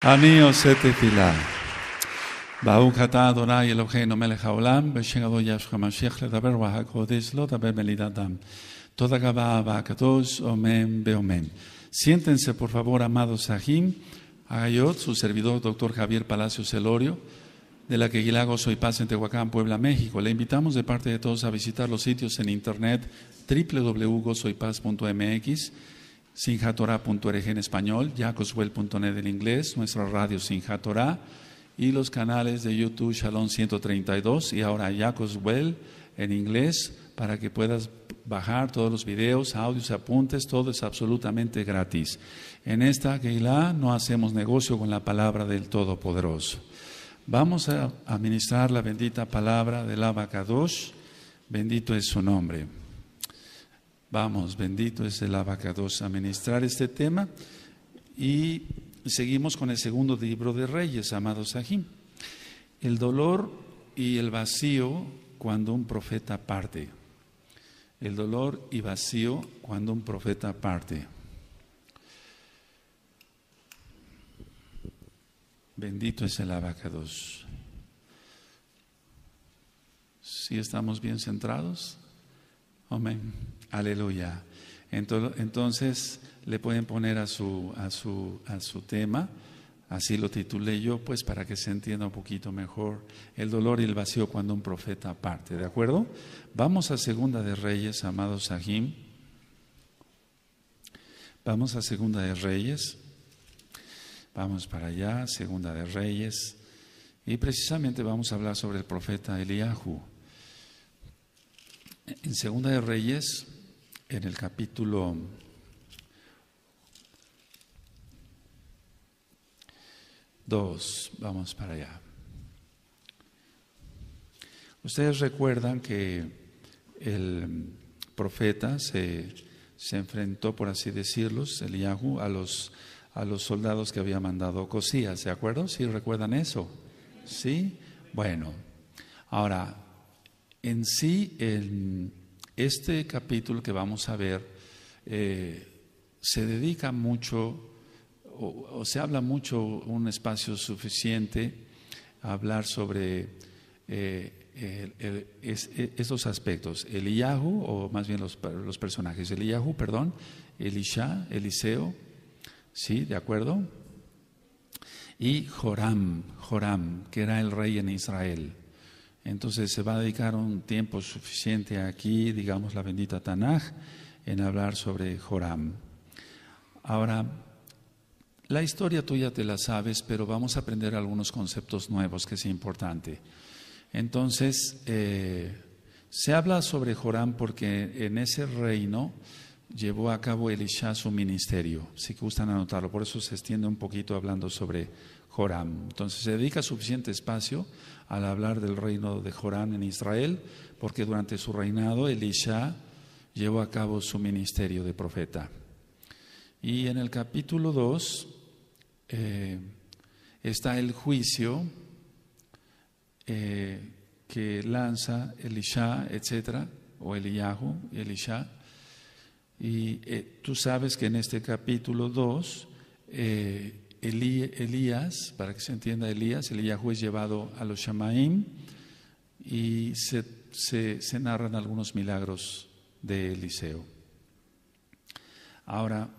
אני עושה תפילה. ברוך אתה אדוני אלוהינו מלך העולם, בשם אדוני ישוע המשיח לדבר והקודש לא דבר בלידת דם. Toda Gabá Kadosh, Omen, Beomen. Siéntense, por favor, amados Sahim. Agayot, su servidor, doctor Javier Palacios Elorio, de la Queguilá Gozo y Paz en Tehuacán, Puebla, México. Le invitamos de parte de todos a visitar los sitios en internet www.gozoypaz.mx, sinjatorá.org en español, jacoswell.net en inglés, nuestra radio Sinjatorá y los canales de YouTube Shalom 132 y ahora Jacoswell en inglés para que puedas bajar todos los videos, audios, apuntes, todo es absolutamente gratis. En esta Keilah no hacemos negocio con la palabra del Todopoderoso. Vamos a administrar la bendita palabra del Abba Kadosh, bendito es su nombre. Vamos, bendito es el Abba Kadosh, a ministrar este tema y seguimos con el segundo libro de Reyes, amados Sahim. El dolor y el vacío cuando un profeta parte. El dolor y vacío cuando un profeta parte. Bendito es el Abba Kadosh. ¿Sí estamos bien centrados? Amén. Aleluya. Entonces le pueden poner a su tema, así lo titulé yo, pues para que se entienda un poquito mejor, el dolor y el vacío cuando un profeta parte, ¿de acuerdo? Vamos a Segunda de Reyes, amados Sahim. Vamos a Segunda de Reyes. Vamos para allá, Segunda de Reyes. Y precisamente vamos a hablar sobre el profeta Eliyahu. En Segunda de Reyes, en el capítulo 2, vamos para allá. Ustedes recuerdan que el profeta se enfrentó, por así decirlo, Eliyahu, a los soldados que había mandado Ocosías, ¿de acuerdo? ¿Sí recuerdan eso? ¿Sí? Bueno, ahora, en sí, en este capítulo que vamos a ver, se dedica mucho, o se habla mucho, un espacio suficiente a hablar sobre esos aspectos. Eliyahu, o más bien los personajes, Eliyahu, perdón, Elisha, Eliseo, ¿sí? ¿De acuerdo? Y Joram, que era el rey en Israel. Entonces se va a dedicar un tiempo suficiente aquí, digamos la bendita Tanaj, en hablar sobre Joram. Ahora, la historia tú ya te la sabes, pero vamos a aprender algunos conceptos nuevos que es importante. Entonces, se habla sobre Joram porque en ese reino llevó a cabo Elisha su ministerio. Si gustan anotarlo, por eso se extiende un poquito hablando sobre Joram. Entonces se dedica suficiente espacio al hablar del reino de Joram en Israel, porque durante su reinado Elisha llevó a cabo su ministerio de profeta. Y en el capítulo 2 está el juicio que lanza Elisha, etcétera, o Eliyahu, Elisha. Y tú sabes que en este capítulo 2, Elías, para que se entienda Eliyahu es llevado a los Shamaim y se narran algunos milagros de Eliseo. Ahora,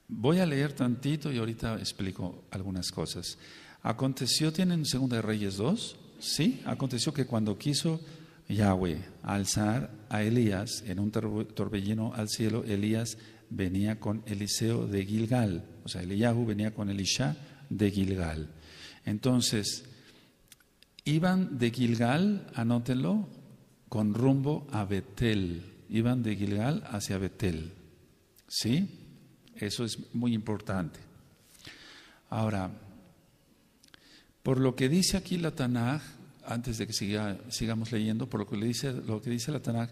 voy a leer tantito y ahorita explico algunas cosas. Aconteció, ¿tienen Segunda de Reyes 2? Sí, aconteció que cuando quiso Yahweh alzar a Elías en un torbellino al cielo, Elías venía con Eliseo de Gilgal, o sea, Eliyahu venía con Elisha de Gilgal. Entonces, iban de Gilgal, anótenlo, con rumbo a Betel, iban de Gilgal hacia Betel, ¿sí? Eso es muy importante. Ahora, por lo que dice aquí la Tanaj, antes de que sigamos leyendo, por lo que dice la Tanaj,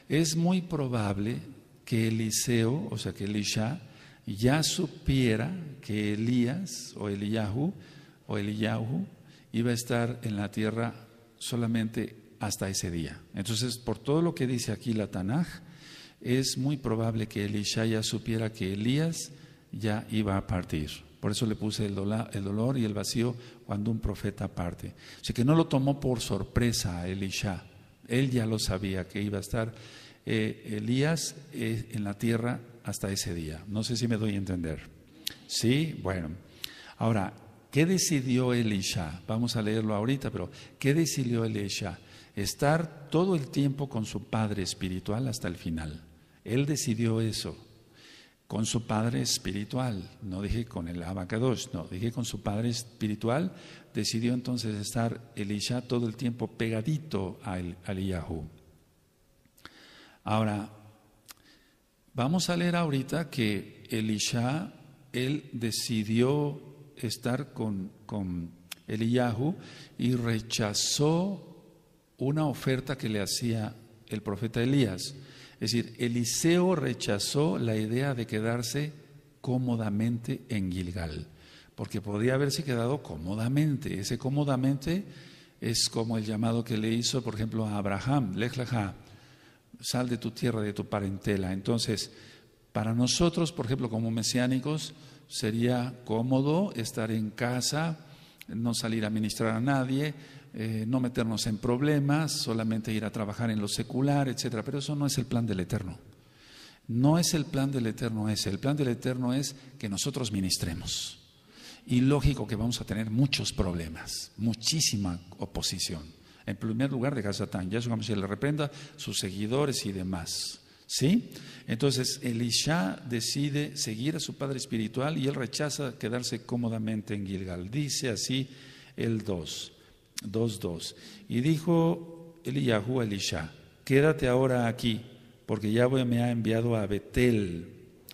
es muy probable que Eliseo, o sea que Elisha, ya supiera que Elías o Eliyahu iba a estar en la tierra solamente hasta ese día. Entonces, por todo lo que dice aquí la Tanaj, es muy probable que Elisha ya supiera que Elías ya iba a partir. Por eso le puse el dolor y el vacío cuando un profeta parte. Así que no lo tomó por sorpresa a Elisha. Él ya lo sabía que iba a estar Elías en la tierra hasta ese día. No sé si me doy a entender. Sí, bueno. Ahora, ¿qué decidió Elisha? Vamos a leerlo ahorita, pero ¿qué decidió Elisha? Estar todo el tiempo con su padre espiritual hasta el final. Él decidió eso. Con su padre espiritual, no dije con el Abacadosh, no, dije con su padre espiritual, decidió entonces estar Elisha todo el tiempo pegadito a Eliyahu. Ahora, vamos a leer ahorita que Elisha, él decidió estar con Eliyahu y rechazó una oferta que le hacía el profeta Elías. Es decir, Eliseo rechazó la idea de quedarse cómodamente en Gilgal, porque podía haberse quedado cómodamente. Ese cómodamente es como el llamado que le hizo, por ejemplo, a Abraham, Lech lecha, sal de tu tierra, de tu parentela. Entonces, para nosotros, por ejemplo, como mesiánicos, sería cómodo estar en casa, no salir a ministrar a nadie, no meternos en problemas, solamente ir a trabajar en lo secular, etcétera. Pero eso no es el plan del Eterno. No es el plan del Eterno ese. El plan del Eterno es que nosotros ministremos. Y lógico que vamos a tener muchos problemas, muchísima oposición. En primer lugar de Satán, Yahshua Mashiach le reprenda, sus seguidores y demás. ¿Sí? Entonces Elisha decide seguir a su padre espiritual y él rechaza quedarse cómodamente en Gilgal. Dice así el 2:2. Y dijo Eliyahu a Elisha: quédate ahora aquí, porque Yahweh me ha enviado a Betel.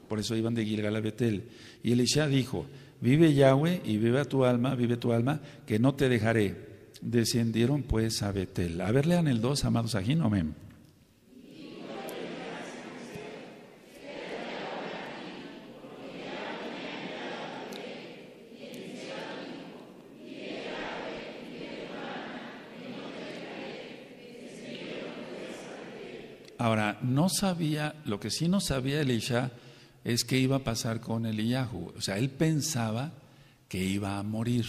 Por eso iban de Gilgal a Betel. Y Elisha dijo: vive Yahweh y vive tu alma, que no te dejaré. Descendieron pues a Betel. A ver, lean el 2, amados aquí, no amén. Ahora, no sabía, lo que sí no sabía Elisha es qué iba a pasar con Eliyahu. O sea, él pensaba que iba a morir.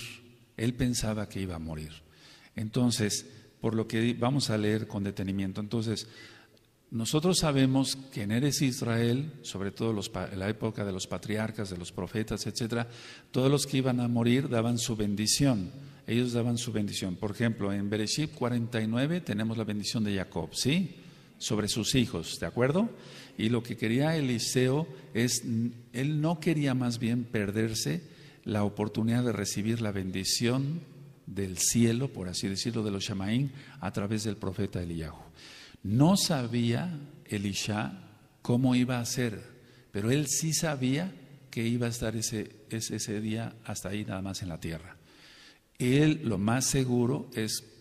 Entonces, por lo que vamos a leer con detenimiento. Entonces, nosotros sabemos que en Eretz Israel, sobre todo en la época de los patriarcas, de los profetas, etcétera, todos los que iban a morir daban su bendición. Ellos daban su bendición. Por ejemplo, en Bereshit 49 tenemos la bendición de Jacob, ¿sí? Sobre sus hijos, ¿de acuerdo? Y lo que quería Eliseo es, él no quería más bien perderse la oportunidad de recibir la bendición del cielo, por así decirlo, de los Shamaín, a través del profeta Eliyahu. No sabía Elisha cómo iba a ser, pero él sí sabía que iba a estar ese día hasta ahí nada más en la tierra. Él lo más seguro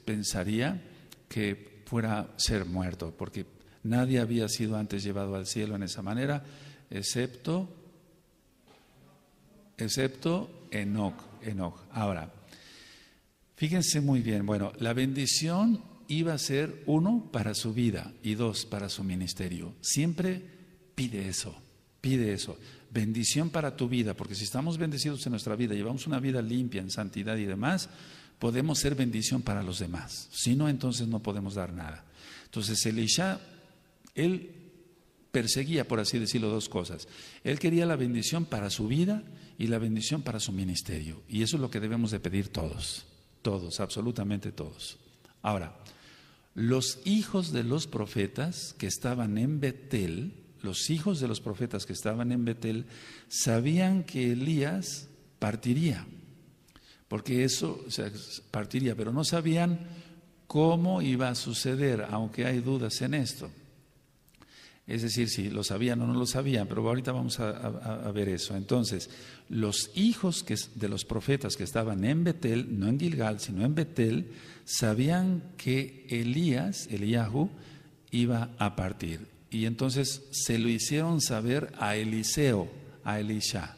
pensaría que fuera a ser muerto, porque nadie había sido antes llevado al cielo en esa manera, excepto Enoc. Ahora, fíjense muy bien, bueno, la bendición iba a ser 1 para su vida y 2 para su ministerio. Siempre pide eso, bendición para tu vida, porque si estamos bendecidos en nuestra vida, llevamos una vida limpia en santidad y demás, podemos ser bendición para los demás. Si no, entonces no podemos dar nada. Entonces Elisha, él perseguía, por así decirlo, 2 cosas. Él quería la bendición para su vida y la bendición para su ministerio. Y eso es lo que debemos de pedir todos, absolutamente todos. Ahora, los hijos de los profetas que estaban en Betel, sabían que Elías partiría. Porque eso, o sea, partiría, pero no sabían cómo iba a suceder, aunque hay dudas en esto. Es decir, si lo sabían o no lo sabían, pero ahorita vamos a ver eso. Entonces, los hijos de los profetas que estaban en Betel, no en Gilgal, sino en Betel, sabían que Eliyahu, iba a partir. Y entonces se lo hicieron saber a Eliseo, a Elisha.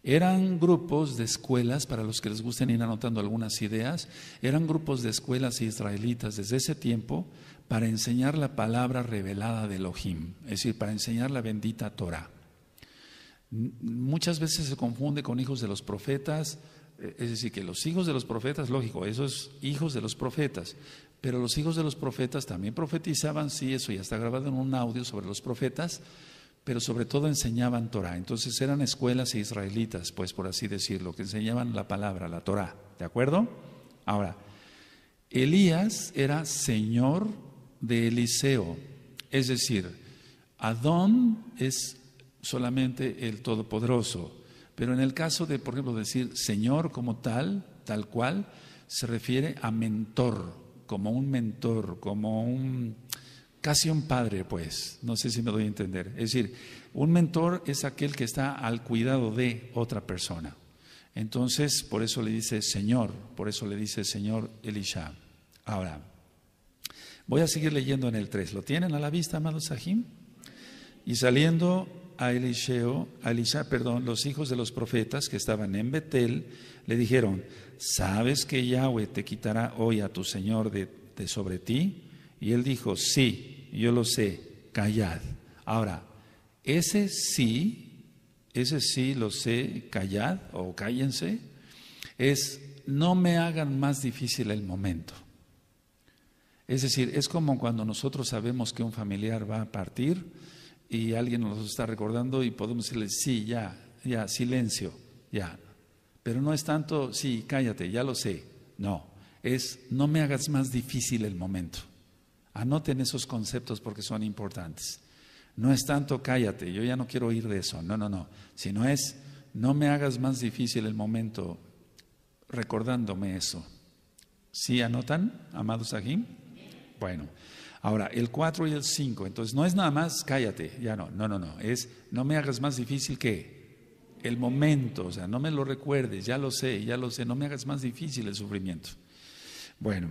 Eran grupos de escuelas, para los que les gusten ir anotando algunas ideas, eran grupos de escuelas israelitas desde ese tiempo para enseñar la palabra revelada de Elohim, es decir, para enseñar la bendita Torah. Muchas veces se confunde con hijos de los profetas, es decir, que los hijos de los profetas, lógico, esos hijos de los profetas, pero los hijos de los profetas también profetizaban, sí, eso ya está grabado en un audio sobre los profetas, pero sobre todo enseñaban Torah. Entonces eran escuelas israelitas, pues por así decirlo, que enseñaban la palabra, la Torah, ¿de acuerdo? Ahora, Elías era señor de Eliseo, es decir, Adón es solamente el Todopoderoso, pero en el caso de, por ejemplo, decir Señor como tal cual, se refiere a mentor, como casi un padre, pues, no sé si me doy a entender. Es decir, un mentor es aquel que está al cuidado de otra persona. Entonces, por eso le dice Señor, por eso le dice Señor Elisha. Ahora, voy a seguir leyendo en el 3. ¿Lo tienen a la vista, amados Sahim? Y saliendo a Elisha, los hijos de los profetas que estaban en Betel, le dijeron, ¿sabes que Yahweh te quitará hoy a tu Señor de sobre ti? Y él dijo, sí, yo lo sé, callad. Ahora, ese sí lo sé, callad o cállense, es no me hagan más difícil el momento. Es decir, es como cuando nosotros sabemos que un familiar va a partir y alguien nos está recordando y podemos decirle, sí, ya, silencio, ya. Pero no es tanto, sí, cállate, ya lo sé. No, es no me hagas más difícil el momento. Anoten esos conceptos porque son importantes. No es tanto cállate, yo ya no quiero oír de eso, no, sino es no me hagas más difícil el momento recordándome eso. ¿Sí anotan, amados Sahim? Bueno, ahora el 4 y el 5, entonces no es nada más cállate, ya no, es no me hagas más difícil que el momento, o sea, no me lo recuerdes, ya lo sé, no me hagas más difícil el sufrimiento. Bueno,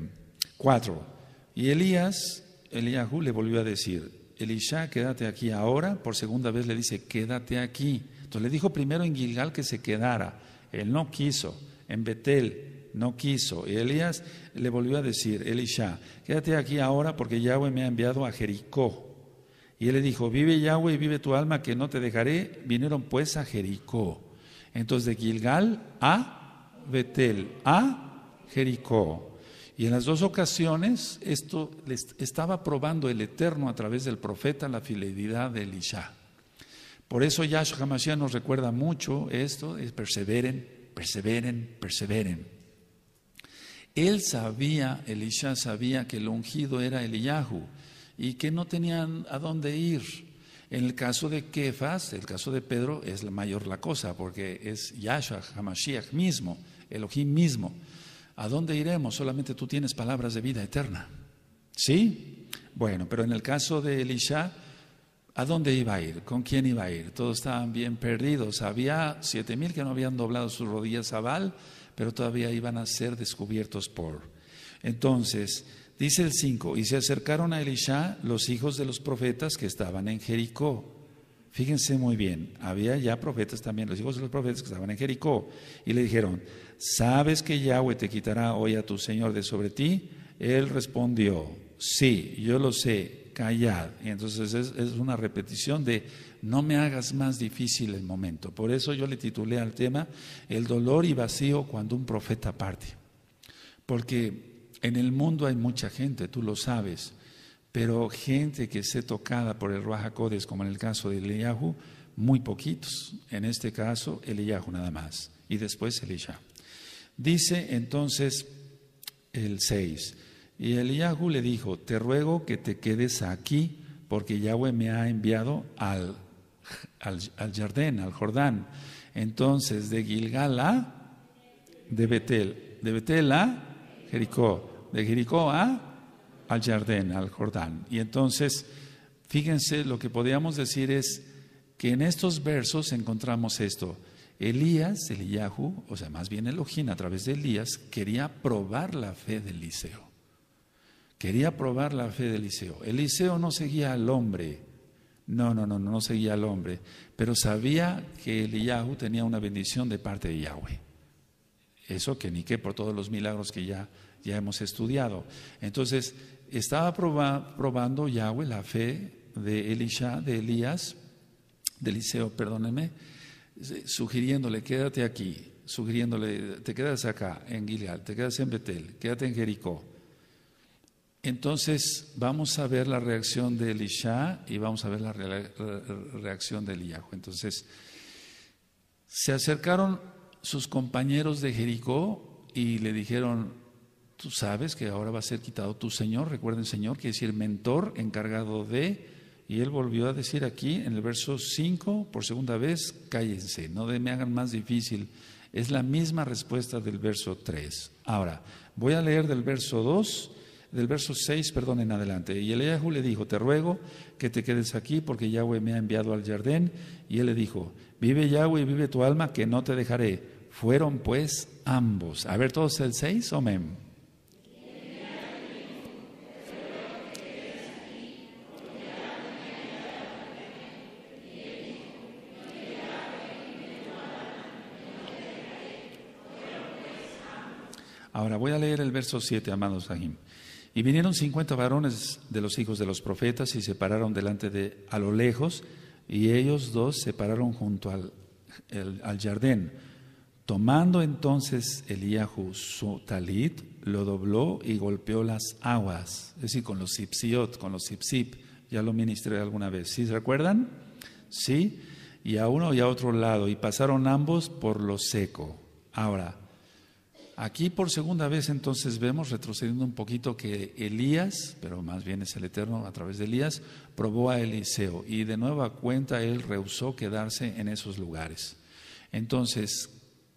4. Y Eliyahu le volvió a decir, Elisha, quédate aquí ahora. Por segunda vez le dice, quédate aquí. Entonces le dijo primero en Gilgal que se quedara. Él no quiso. En Betel no quiso. Y Elías le volvió a decir, Elisha, quédate aquí ahora porque Yahweh me ha enviado a Jericó. Y él le dijo, vive Yahweh y vive tu alma que no te dejaré. Vinieron pues a Jericó. Entonces de Gilgal a Betel, a Jericó. Y en las dos ocasiones esto les estaba probando el Eterno a través del profeta la fidelidad de Elisha. Por eso Yahshua HaMashiach nos recuerda mucho esto, es perseveren. Elisha sabía que el ungido era Eliyahu y que no tenían a dónde ir. En el caso de Kefas, el caso de Pedro, es mayor la cosa porque es Yahshua HaMashiach mismo, Elohim mismo. ¿A dónde iremos? Solamente tú tienes palabras de vida eterna. ¿Sí? Bueno, pero en el caso de Elisha, ¿a dónde iba a ir? ¿Con quién iba a ir? Todos estaban bien perdidos. Había 7,000 que no habían doblado sus rodillas a Baal, pero todavía iban a ser descubiertos por. Entonces, dice el 5, y se acercaron a Elisha los hijos de los profetas que estaban en Jericó. Fíjense muy bien, había ya profetas también, los hijos de los profetas que estaban en Jericó, y le dijeron, ¿sabes que Yahweh te quitará hoy a tu Señor de sobre ti? Él respondió, sí, yo lo sé, callad. Y entonces es una repetición de no me hagas más difícil el momento. Por eso yo le titulé al tema el dolor y vacío cuando un profeta parte. Porque en el mundo hay mucha gente, tú lo sabes, pero gente que esté tocada por el Ruach HaKodesh, como en el caso de Eliyahu, muy poquitos. En este caso, Eliyahu nada más. Y después Elisha. Dice entonces el 6, y Eliyahu le dijo, te ruego que te quedes aquí, porque Yahweh me ha enviado al Jordán. Entonces, de Gilgal a de Betel a Jericó, de Jericó al Jardín, al Jordán. Y entonces, fíjense, lo que podríamos decir es que en estos versos encontramos esto. Eliyahu, o sea, más bien Elohim a través de Elías, quería probar la fe de Eliseo. Eliseo no seguía al hombre, no seguía al hombre, pero sabía que Eliyahu tenía una bendición de parte de Yahweh. Eso que ni qué por todos los milagros que ya hemos estudiado. Entonces, estaba probando Yahweh la fe de Eliseo, sugiriéndole, quédate aquí, sugiriéndole, te quedas acá, en Gilead, te quedas en Betel, quédate en Jericó. Entonces vamos a ver la reacción de Elisha y vamos a ver la reacción de Eliyahu. Entonces se acercaron sus compañeros de Jericó y le dijeron, tú sabes que ahora va a ser quitado tu Señor. Recuerden, Señor quiere decir mentor, encargado de. Y él volvió a decir aquí en el verso 5, por segunda vez, cállense, no me hagan más difícil. Es la misma respuesta del verso 3. Ahora, voy a leer del verso 2, del verso 6, perdón, en adelante. Y Eliyahu le dijo, te ruego que te quedes aquí porque Yahweh me ha enviado al Jardín. Y él le dijo, vive Yahweh y vive tu alma que no te dejaré. Fueron pues ambos. A ver, todos el 6, amén. Ahora voy a leer el verso 7, amados Sahim. Y vinieron 50 varones de los hijos de los profetas y se pararon delante a lo lejos, y ellos dos se pararon junto al Jardín. Tomando entonces Eliyahu su talit, lo dobló y golpeó las aguas, es decir, con los sipsiot, con los sipsip, ya lo ministré alguna vez, ¿sí se recuerdan? Sí, y a uno y a otro lado, y pasaron ambos por lo seco. Ahora, aquí por segunda vez entonces vemos, retrocediendo un poquito, que Elías, pero más bien es el Eterno a través de Elías, probó a Eliseo y de nueva cuenta él rehusó quedarse en esos lugares. Entonces,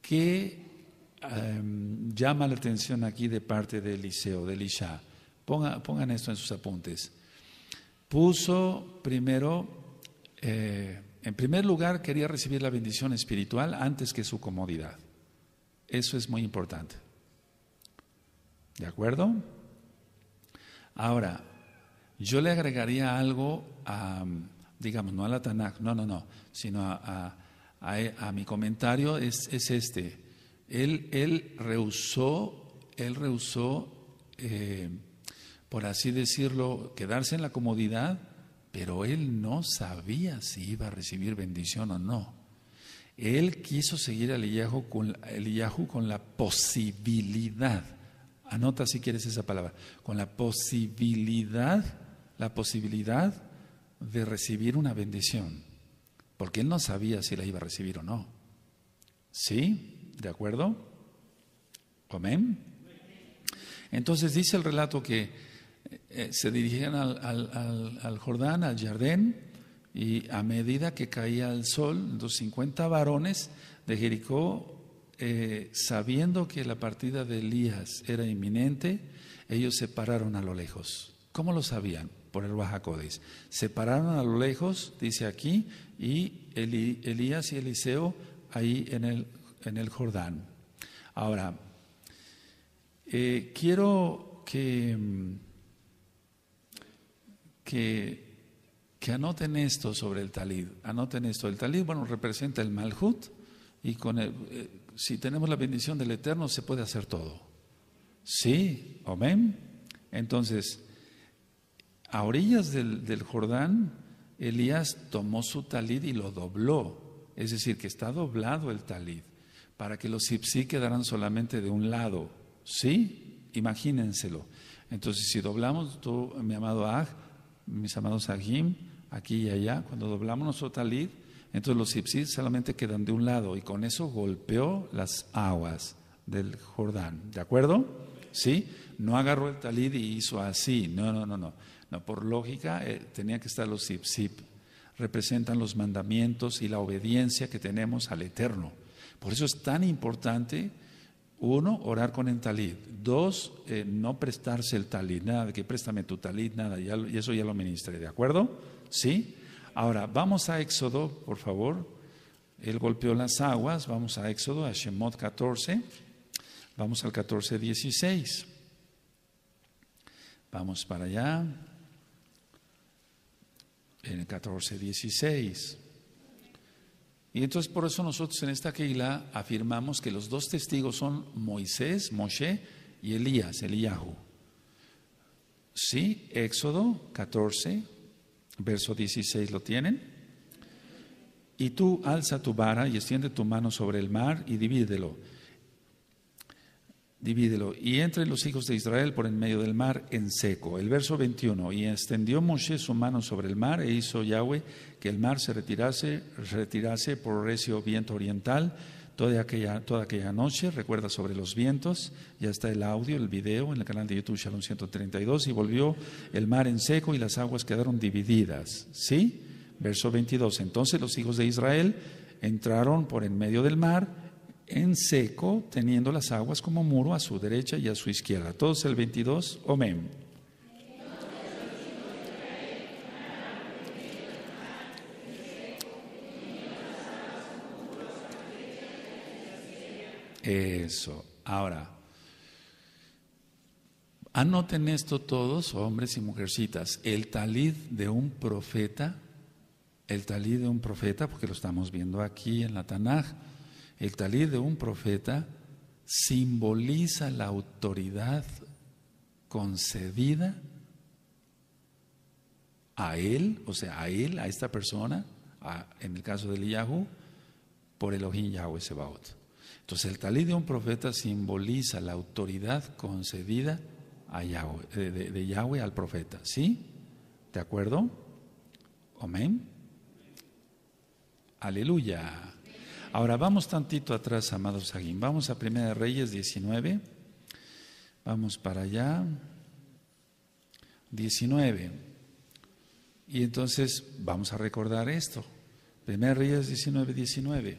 ¿qué llama la atención aquí de parte de Eliseo, de Elisha? Pongan esto en sus apuntes. Puso primero, en primer lugar quería recibir la bendición espiritual antes que su comodidad. Eso es muy importante. ¿De acuerdo? Ahora, yo le agregaría algo digamos, no a la Tanaj, no, sino a mi comentario es este. Él rehusó, por así decirlo, quedarse en la comodidad, pero él no sabía si iba a recibir bendición o no. Él quiso seguir a Eliyahu con la posibilidad, anota si quieres esa palabra, con la posibilidad de recibir una bendición, porque él no sabía si la iba a recibir o no. ¿Sí? ¿De acuerdo? ¿Amén? Entonces dice el relato que se dirigían al Jordán, al Jardín, y a medida que caía el sol, los 50 varones de Jericó, sabiendo que la partida de Elías era inminente, ellos se pararon a lo lejos. ¿Cómo lo sabían? Por el Ruach HaKodesh. Se pararon a lo lejos, dice aquí, y Elías y Eliseo ahí en el Jordán. Ahora, quiero que anoten esto sobre el talid. Anoten esto. El talid, bueno, representa el Malhut, y si tenemos la bendición del Eterno se puede hacer todo. Sí, amén. Entonces, a orillas del Jordán, Elías tomó su talid y lo dobló. Es decir, que está doblado el talid, para que los sipsí quedaran solamente de un lado. ¿Sí? Imagínenselo. Entonces, si doblamos, tú, mi amado Aj, mis amados Ajim, aquí y allá, cuando doblamos nuestro talid, entonces los sipsí solamente quedan de un lado, y con eso golpeó las aguas del Jordán. ¿De acuerdo? ¿Sí? No agarró el talid y hizo así. No, por lógica tenía que estar los sipsip. Representan los mandamientos y la obediencia que tenemos al Eterno. Por eso es tan importante, 1, orar con el talid. 2, no prestarse el talid, nada de que préstame tu talid, nada, y eso ya lo ministré, ¿de acuerdo? ¿Sí? Ahora, vamos a Éxodo, por favor. Él golpeó las aguas, vamos a Éxodo, a Shemot 14, vamos al 14:16. Vamos para allá, en el 14:16. Y entonces por eso nosotros en esta Keilah afirmamos que los dos testigos son Moisés, Moshe, y Elías, Eliyahu. Sí, Éxodo 14, verso 16, ¿lo tienen? Y tú alza tu vara y extiende tu mano sobre el mar y divídelo. Y entre los hijos de Israel por en medio del mar en seco. El verso 21, y extendió Moshe su mano sobre el mar e hizo Yahweh que el mar se retirase por recio viento oriental toda aquella noche. Recuerda sobre los vientos, ya está el audio, el video en el canal de YouTube Shalom 132, y volvió el mar en seco y las aguas quedaron divididas. ¿Sí? Verso 22, entonces los hijos de Israel entraron por en medio del mar en seco, teniendo las aguas como muro a su derecha y a su izquierda. Todos el 22, amén. Eso. Ahora, anoten esto todos, hombres y mujercitas. El talid de un profeta, porque lo estamos viendo aquí en la Tanaj. El talid de un profeta simboliza la autoridad concedida a él, o sea, a esta persona, en el caso de Eliyahu, por Elohim Yahweh Sebaot. Entonces, el talid de un profeta simboliza la autoridad concedida a Yahweh, de Yahweh al profeta. ¿Sí? ¿De acuerdo? Amén. Aleluya. Ahora vamos tantito atrás, amados Sagim. Vamos a 1 Reyes 19. Vamos para allá. 19. Y entonces vamos a recordar esto. 1 Reyes 19.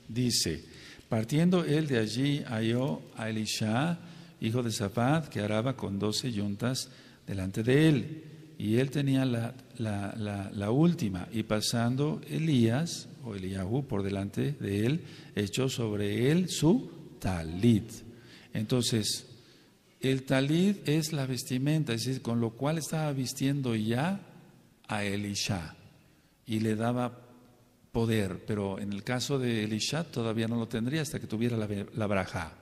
Dice, partiendo él de allí, halló a Elisha, hijo de Safat, que araba con 12 yuntas delante de él. Y él tenía la última, y pasando Elías, o Eliyahu, por delante de él, echó sobre él su talid. Entonces, el talid es la vestimenta, es decir, con lo cual estaba vistiendo ya a Elisha, y le daba poder, pero en el caso de Elisha todavía no lo tendría hasta que tuviera la braja.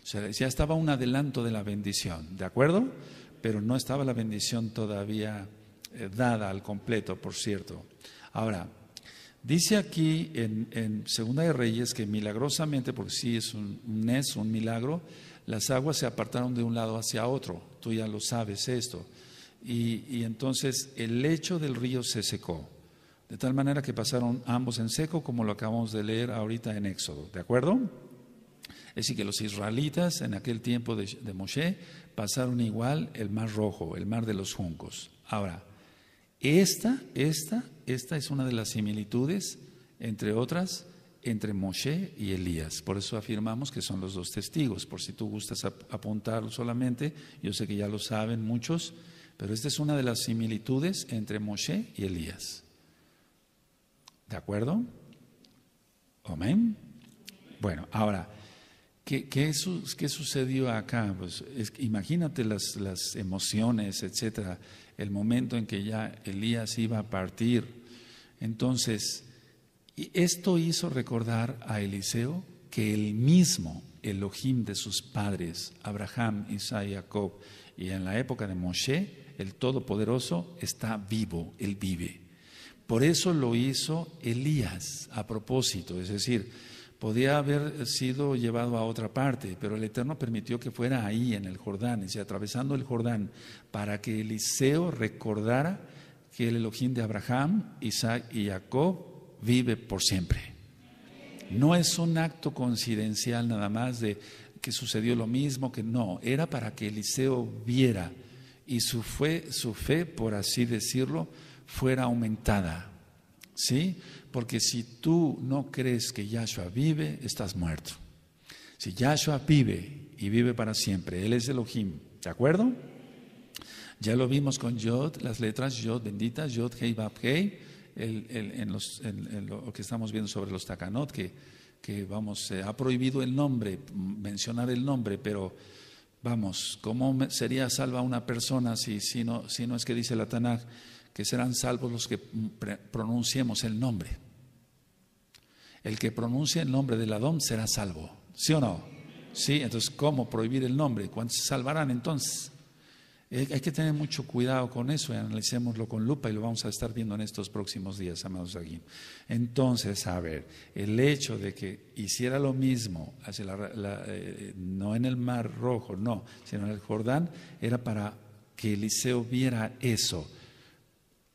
O sea, ya estaba un adelanto de la bendición, ¿de acuerdo? Pero no estaba la bendición todavía dada al completo, por cierto. Ahora, dice aquí en Segunda de Reyes que milagrosamente, porque sí es un milagro, las aguas se apartaron de un lado hacia otro. Tú ya lo sabes esto. Y entonces el lecho del río se secó, de tal manera que pasaron ambos en seco, como lo acabamos de leer ahorita en Éxodo. ¿De acuerdo? Es decir, que los israelitas en aquel tiempo de Moshe pasaron igual el mar rojo, el mar de los juncos. Ahora, esta es una de las similitudes, entre otras, entre Moshe y Elías. Por eso afirmamos que son los dos testigos, por si tú gustas apuntarlo solamente. Yo sé que ya lo saben muchos, pero esta es una de las similitudes entre Moshe y Elías. ¿De acuerdo? Amén. Bueno, ahora, ¿qué sucedió acá? Pues imagínate las emociones, etcétera, el momento en que ya Elías iba a partir. Entonces, y esto hizo recordar a Eliseo que el mismo Elohim de sus padres, Abraham, Isaac y Jacob, y en la época de Moshe, el Todopoderoso, está vivo, él vive. Por eso lo hizo Elías a propósito, es decir, podía haber sido llevado a otra parte, pero el Eterno permitió que fuera ahí en el Jordán, es decir, atravesando el Jordán, para que Eliseo recordara que el Elohim de Abraham, Isaac y Jacob vive por siempre. No es un acto coincidencial nada más de que sucedió lo mismo, que no, era para que Eliseo viera y su fe, por así decirlo, fuera aumentada. ¿Sí? Porque si tú no crees que Yahshua vive, estás muerto. Si Yahshua vive y vive para siempre, Él es Elohim, ¿de acuerdo? Ya lo vimos con Yod, las letras Yod benditas, Yod Hei Vav Hei, en lo que estamos viendo sobre los takanot, que vamos, ha prohibido el nombre, mencionar el nombre, pero vamos, ¿cómo sería salva una persona si no es que dice la Tanaj que serán salvos los que pronunciemos el nombre? El que pronuncie el nombre del Adón será salvo, ¿sí o no? Sí, entonces ¿cómo prohibir el nombre? ¿Cuántos se salvarán entonces? Hay que tener mucho cuidado con eso y analicémoslo con lupa y lo vamos a estar viendo en estos próximos días, amados aquí. Entonces, a ver, el hecho de que hiciera lo mismo, no en el Mar Rojo, no, sino en el Jordán, era para que Eliseo viera eso.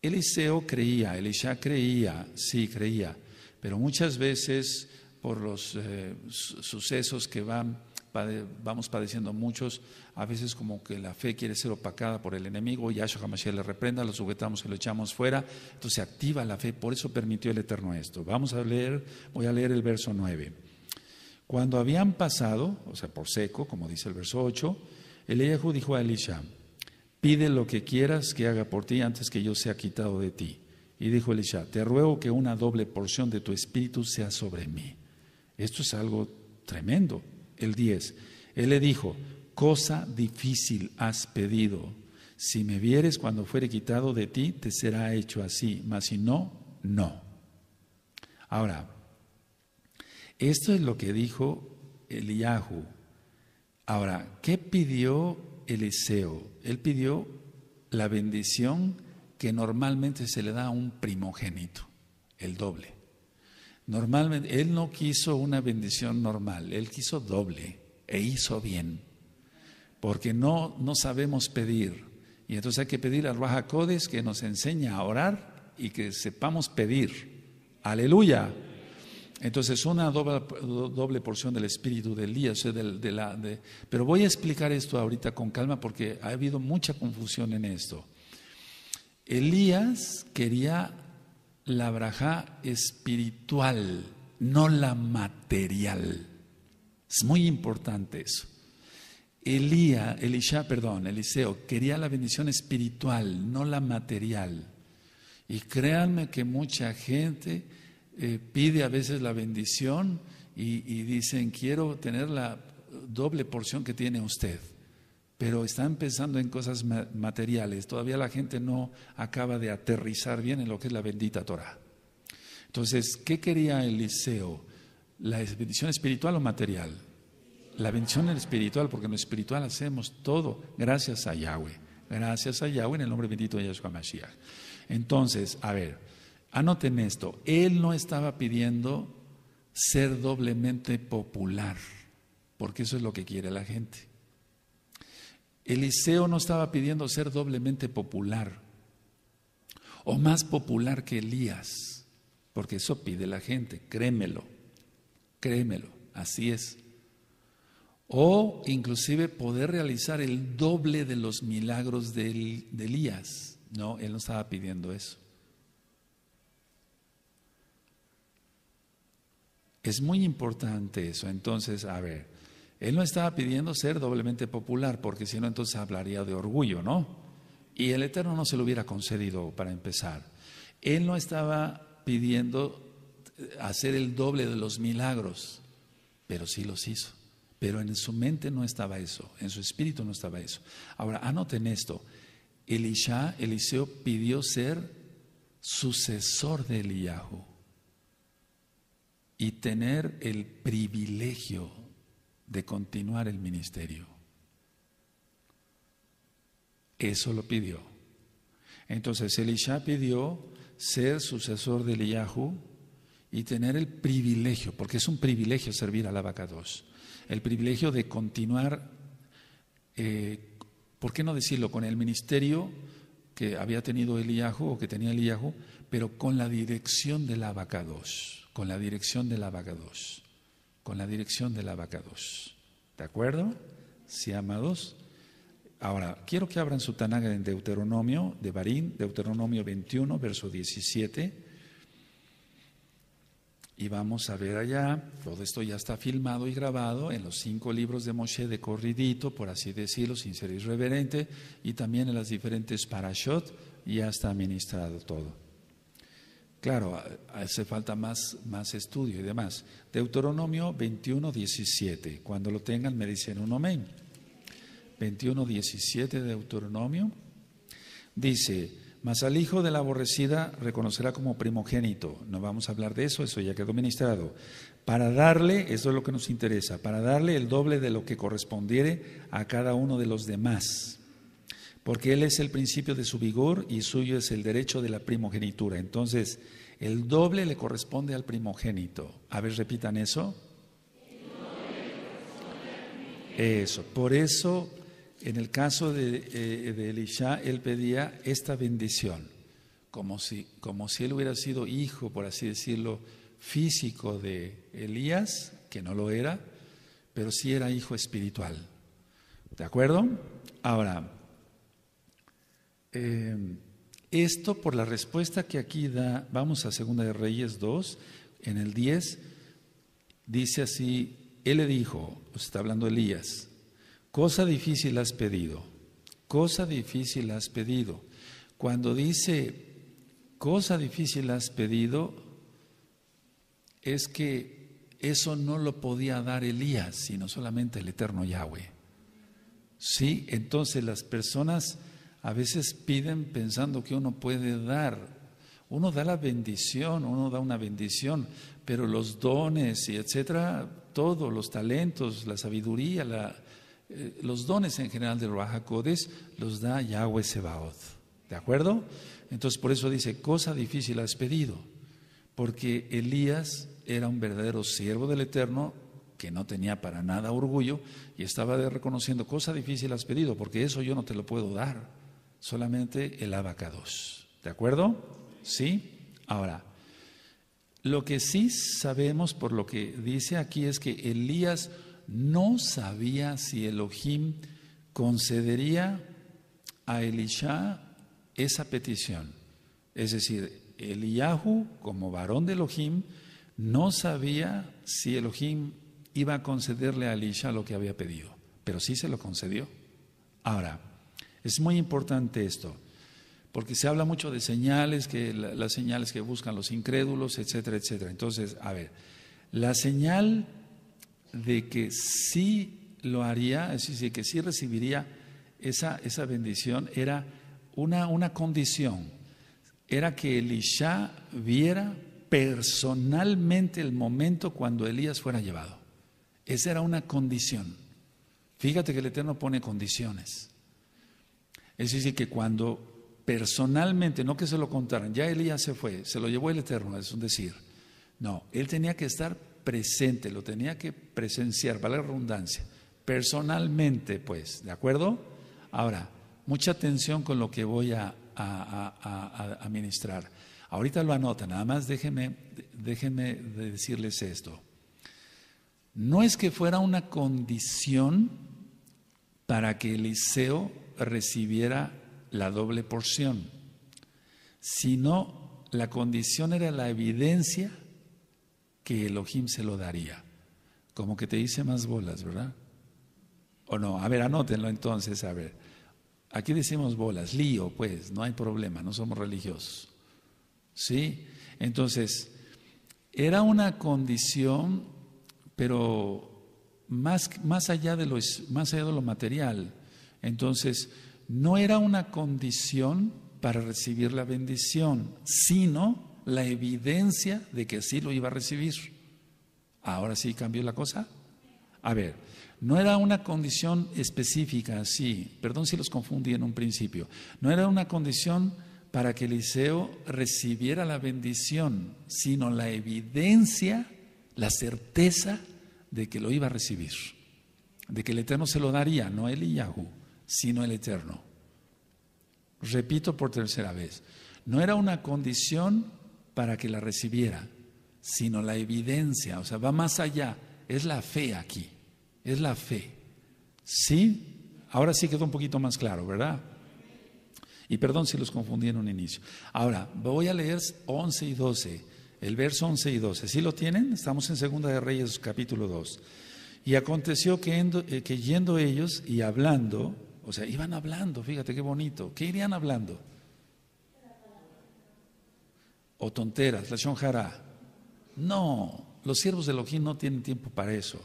Eliseo creía, Elisha creía, sí creía, pero muchas veces por los sucesos que vamos padeciendo muchos, a veces como que la fe quiere ser opacada por el enemigo, Yahshua HaMashiach le reprenda, lo sujetamos y lo echamos fuera, entonces se activa la fe, por eso permitió el Eterno esto. Voy a leer el verso 9. Cuando habían pasado, o sea, por seco, como dice el verso 8, Eliyahu dijo a Elisha: pide lo que quieras que haga por ti antes que yo sea quitado de ti. Y dijo Elisha: te ruego que una doble porción de tu espíritu sea sobre mí. Esto es algo tremendo. El 10, él le dijo: cosa difícil has pedido. Si me vieres cuando fuere quitado de ti, te será hecho así, mas si no, no. Ahora, esto es lo que dijo Eliyahu. Ahora, ¿qué pidió Eliseo? Él pidió la bendición que normalmente se le da a un primogénito, el doble. Normalmente, él no quiso una bendición normal, él quiso doble e hizo bien, porque no sabemos pedir. Y entonces hay que pedir al Ruach HaKodesh que nos enseñe a orar y que sepamos pedir. ¡Aleluya! Entonces una doble porción del espíritu de Elías, pero voy a explicar esto ahorita con calma porque ha habido mucha confusión en esto. Elías quería la brajá espiritual, no la material. Es muy importante eso. Eliseo quería la bendición espiritual, no la material. Y créanme que mucha gente pide a veces la bendición y dicen: quiero tener la doble porción que tiene usted. Pero están pensando en cosas materiales. Todavía la gente no acaba de aterrizar bien en lo que es la bendita Torah. Entonces, ¿qué quería Eliseo? ¿La bendición espiritual o material? La bendición espiritual, porque en lo espiritual hacemos todo gracias a Yahweh. Gracias a Yahweh en el nombre bendito de Yahshua Mashiach. Entonces, a ver, anoten esto. Él no estaba pidiendo ser doblemente popular, porque eso es lo que quiere la gente. Eliseo no estaba pidiendo ser doblemente popular o más popular que Elías, porque eso pide la gente, créemelo, así es. O inclusive poder realizar el doble de los milagros de Elías. No, él no estaba pidiendo eso. Es muy importante eso. Entonces, a ver, él no estaba pidiendo ser doblemente popular, porque si no, entonces hablaría de orgullo, ¿no? Y el Eterno no se lo hubiera concedido para empezar. Él no estaba pidiendo hacer el doble de los milagros, pero sí los hizo. Pero en su mente no estaba eso, en su espíritu no estaba eso. Ahora, anoten esto. Eliseo pidió ser sucesor de Eliyahu y tener el privilegio de continuar el ministerio. Eso lo pidió. Entonces Elisha pidió ser sucesor de Eliyahu y tener el privilegio, porque es un privilegio servir al Abacados, el privilegio de continuar, ¿por qué no decirlo?, con el ministerio que había tenido Eliyahu o que tenía Eliyahu, pero con la dirección del Abacados, con la dirección del Abacados. ¿De acuerdo? Sí, amados. Ahora, quiero que abran su Tanakh en Deuteronomio, de Barín, Deuteronomio 21, verso 17. Y vamos a ver allá, todo esto ya está filmado y grabado en los 5 libros de Moshe de corridito, por así decirlo, sin ser irreverente, y también en las diferentes parashot, ya está ministrado todo. Claro, hace falta más estudio y demás. Deuteronomio 21, 17. Cuando lo tengan me dicen un amén. 21, 17 de Deuteronomio. Dice: mas al hijo de la aborrecida reconocerá como primogénito. No vamos a hablar de eso, eso ya quedó ministrado. Para darle, eso es lo que nos interesa, para darle el doble de lo que correspondiere a cada uno de los demás. porque Él es el principio de su vigor y suyo es el derecho de la primogenitura. Entonces, el doble le corresponde al primogénito. A ver, repitan eso. Eso, por eso, en el caso de Elisha, él pedía esta bendición, como si él hubiera sido hijo, por así decirlo, físico de Elías, que no lo era, pero sí era hijo espiritual. ¿De acuerdo? Ahora, esto por la respuesta que aquí da, vamos a 2 de Reyes 2, en el 10, dice así, él le dijo, está hablando Elías, cosa difícil has pedido, cosa difícil has pedido. Cuando dice, cosa difícil has pedido, es que eso no lo podía dar Elías, sino solamente el eterno Yahweh. Sí, entonces las personas a veces piden pensando que uno puede dar. Uno da la bendición, uno da una bendición, pero los dones y etcétera, todos los talentos, la sabiduría, los dones en general del Ruach HaKodesh los da Yahweh Sebaot. ¿De acuerdo? Entonces por eso dice, cosa difícil has pedido, porque Elías era un verdadero siervo del Eterno que no tenía para nada orgullo y estaba reconociendo, cosa difícil has pedido, porque eso yo no te lo puedo dar, solamente el Abacados. ¿De acuerdo? ¿Sí? Ahora, lo que sí sabemos por lo que dice aquí es que Elías no sabía si Elohim concedería a Elisha esa petición. Es decir, Eliyahu, como varón de Elohim, no sabía si Elohim iba a concederle a Elisha lo que había pedido, pero sí se lo concedió. Ahora, es muy importante esto, porque se habla mucho de señales, que las señales que buscan los incrédulos, etcétera, etcétera. Entonces, a ver, la señal de que sí lo haría, es decir, que sí recibiría esa bendición, era una condición, era que Elisha viera personalmente el momento cuando Elías fuera llevado. Esa era una condición. Fíjate que el Eterno pone condiciones. Es decir, que cuando personalmente, no que se lo contaran, ya Elías se fue, se lo llevó el Eterno, es un decir. No, él tenía que estar presente, lo tenía que presenciar, vale la redundancia, personalmente, pues, ¿de acuerdo? Ahora, mucha atención con lo que voy a ministrar. Ahorita lo anotan, nada más déjenme decirles esto. No es que fuera una condición para que Eliseo recibiera la doble porción, sino la condición era la evidencia que Elohim se lo daría. Como que te hice más bolas, ¿verdad? ¿O no? A ver, anótenlo entonces, a ver. Aquí decimos bolas, lío, pues, no hay problema, no somos religiosos. ¿Sí? Entonces, era una condición, pero más allá de lo material. Entonces, no era una condición para recibir la bendición, sino la evidencia de que sí lo iba a recibir. Ahora sí cambió la cosa. A ver, no era una condición específica, sí, perdón si los confundí en un principio, no era una condición para que Eliseo recibiera la bendición, sino la evidencia, la certeza de que lo iba a recibir, de que el Eterno se lo daría, no Eliyahu, sino el Eterno. Repito por tercera vez, no era una condición para que la recibiera, sino la evidencia, o sea, va más allá, es la fe aquí, es la fe. ¿Sí? Ahora sí quedó un poquito más claro, ¿verdad? Y perdón si los confundí en un inicio. Ahora, voy a leer 11 y 12, el verso 11 y 12. ¿Sí lo tienen? Estamos en 2 de Reyes, capítulo 2. Y aconteció que yendo ellos y hablando, o sea, iban hablando, fíjate qué bonito. ¿Qué irían hablando? O tonteras, la shonjara. No, los siervos de Elohim no tienen tiempo para eso.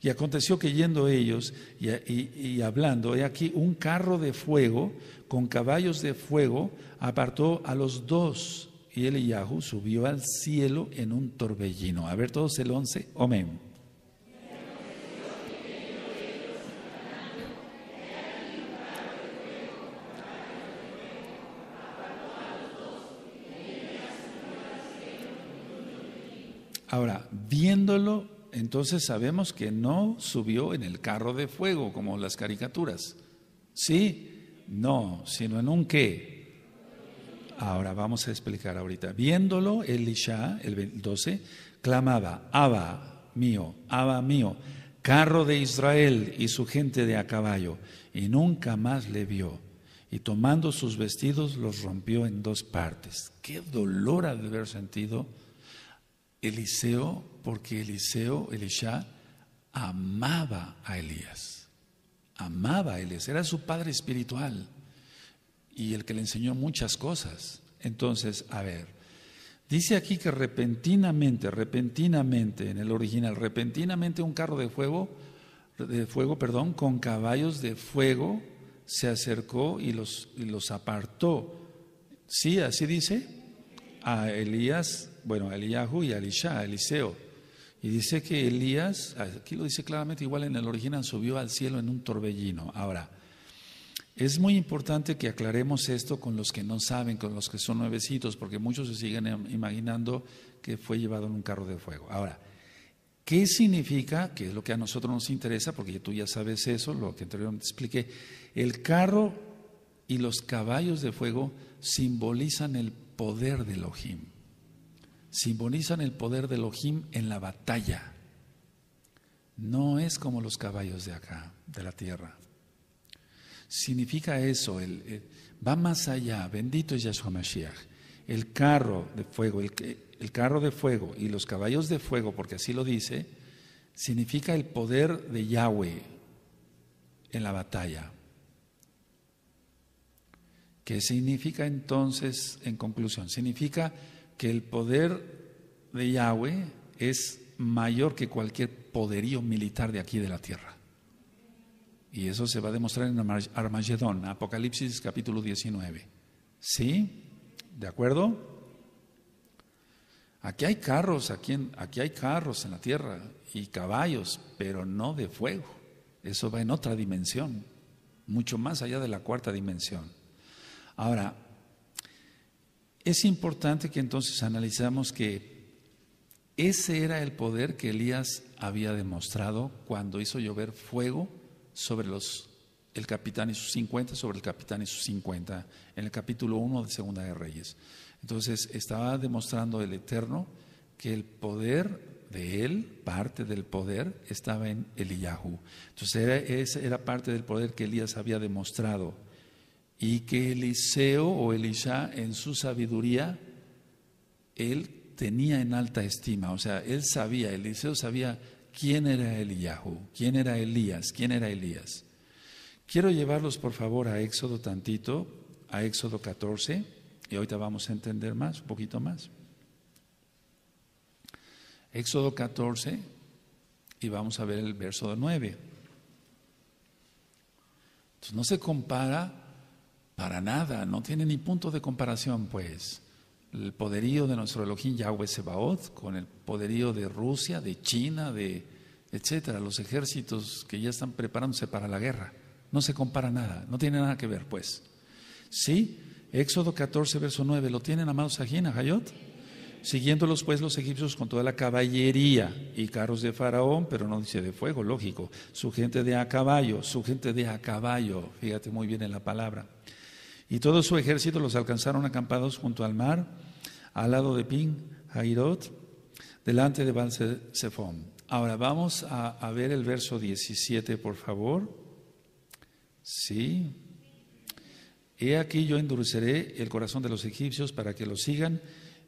Y aconteció que yendo ellos y hablando, he aquí un carro de fuego con caballos de fuego apartó a los dos, y Eliyahu subió al cielo en un torbellino. A ver todos el 11, amén. Ahora, viéndolo, entonces sabemos que no subió en el carro de fuego como las caricaturas. ¿Sí? No, sino en un qué. Ahora vamos a explicar ahorita. Viéndolo, Elisha, el 12, clamaba, Abba mío, carro de Israel y su gente de a caballo, y nunca más le vio. Y tomando sus vestidos los rompió en dos partes. Qué dolor ha de haber sentido Eliseo, porque Elisha, amaba a Elías. Amaba a Elías, era su padre espiritual y el que le enseñó muchas cosas. Entonces, a ver, dice aquí que repentinamente, en el original, repentinamente un carro de fuego, con caballos de fuego se acercó y los apartó. Sí, así dice, a Elías, a Eliyahu y a Elisha, a Eliseo. Y dice que Elías, aquí lo dice claramente, igual en el original, subió al cielo en un torbellino. Ahora, es muy importante que aclaremos esto con los que no saben, con los que son nuevecitos, porque muchos se siguen imaginando que fue llevado en un carro de fuego. Ahora, ¿qué significa? Que es lo que a nosotros nos interesa, porque tú ya sabes eso, lo que anteriormente expliqué. El carro y los caballos de fuego simbolizan el poder de Elohim. Simbolizan el poder de Elohim en la batalla. No es como los caballos de acá, de la tierra. Significa eso, va más allá. Bendito es Yahshua Mashiach. El carro de fuego, el carro de fuego y los caballos de fuego, porque así lo dice, significa el poder de Yahweh en la batalla. ¿Qué significa entonces, en conclusión? Significa que el poder de Yahweh es mayor que cualquier poderío militar de aquí de la tierra. Y eso se va a demostrar en Armagedón, Apocalipsis capítulo 19. ¿Sí? ¿De acuerdo? Aquí hay carros, aquí hay carros en la tierra y caballos, pero no de fuego. Eso va en otra dimensión, mucho más allá de la cuarta dimensión. Ahora, es importante que entonces analizamos que ese era el poder que Elías había demostrado cuando hizo llover fuego sobre el capitán y sus 50, sobre el capitán y sus 50, en el capítulo 1 de Segunda de Reyes. Entonces, estaba demostrando el Eterno que el poder de él, parte del poder, estaba en Eliyahu. Entonces, esa era parte del poder que Elías había demostrado. Y que Eliseo o Elisha, en su sabiduría, él tenía en alta estima. O sea, Eliseo sabía quién era Eliyahu, quién era Elías, quién era Elías. Quiero llevarlos por favor a Éxodo tantito, a Éxodo 14, y ahorita vamos a entender más, un poquito más. Éxodo 14, y vamos a ver el verso 9. Entonces no se compara para nada, no tiene ni punto de comparación, pues, el poderío de nuestro Elohim Yahweh Sebaot con el poderío de Rusia, de China, etcétera, los ejércitos que ya están preparándose para la guerra. No se compara nada, no tiene nada que ver, pues. ¿Sí? Éxodo 14, verso 9, ¿lo tienen, amados Ajín, Ajayot? Siguiéndolos pues los egipcios con toda la caballería y carros de Faraón, pero no dice de fuego, lógico, su gente de a caballo, fíjate muy bien en la palabra. Y todo su ejército los alcanzaron acampados junto al mar, al lado de Pin Hairot, delante de Baal-Zephón. Ahora vamos a ver el verso 17, por favor. Sí. He aquí yo endureceré el corazón de los egipcios para que los sigan,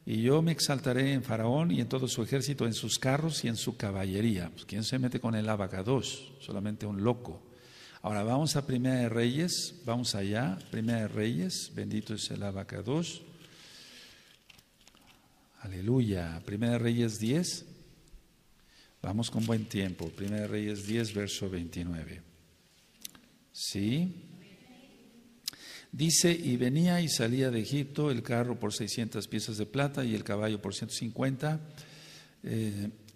y yo me exaltaré en Faraón y en todo su ejército, en sus carros y en su caballería. Pues, ¿quién se mete con el Abacadosh? Solamente un loco. Ahora vamos a Primera de Reyes, vamos allá, Primera de Reyes, bendito es el Abacadosh. Aleluya. Primera de Reyes 10, vamos con buen tiempo. Primera de Reyes 10, verso 29. ¿Sí? Dice, y venía y salía de Egipto el carro por 600 piezas de plata y el caballo por 150,